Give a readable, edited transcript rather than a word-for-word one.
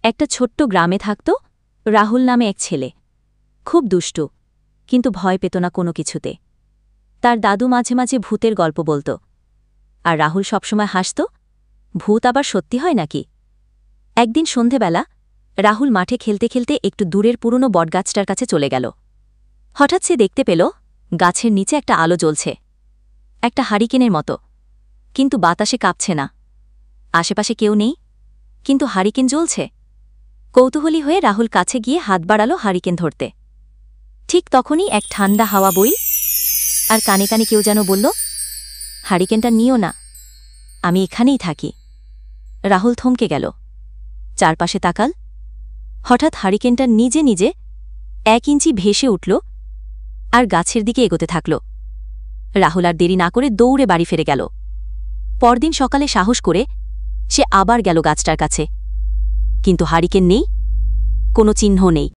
একটা ছোট্ট গ্রামে থাকত রাহুল নামে এক ছেলে। খুব দুষ্টু, কিন্তু ভয় পেত না কোনো কিছুতে। তার দাদু মাঝে মাঝে ভূতের গল্প বলত, আর রাহুল সবসময় হাসত, ভূত আবার সত্যি হয় নাকি। একদিন সন্ধেবেলা রাহুল মাঠে খেলতে খেলতে একটু দূরের পুরনো বটগাছটার কাছে চলে গেল। হঠাৎ সে দেখতে পেল গাছের নিচে একটা আলো জ্বলছে, একটা হারিকেনের মতো, কিন্তু বাতাসে কাঁপছে না। আশেপাশে কেউ নেই, কিন্তু হারিকেন জ্বলছে। কৌতূহলী হয়ে রাহুল কাছে গিয়ে হাত বাড়াল হারিকেন ধরতে। ঠিক তখনই এক ঠান্ডা হাওয়া বই, আর কানে কানে কেউ যেন বলল, হারিকেনটা নিও না, আমি এখানেই থাকি। রাহুল থমকে গেল, চারপাশে তাকাল। হঠাৎ হারিকেনটা নিজে নিজে 1 ইঞ্চি ভেসে উঠল আর গাছের দিকে এগোতে থাকল। রাহুল আর দেরি না করে দৌড়ে বাড়ি ফিরে গেল। পরদিন সকালে সাহস করে সে আবার গেল গাছটার কাছে, কিন্তু হারিকেন নেই, কোনো চিহ্ন নেই।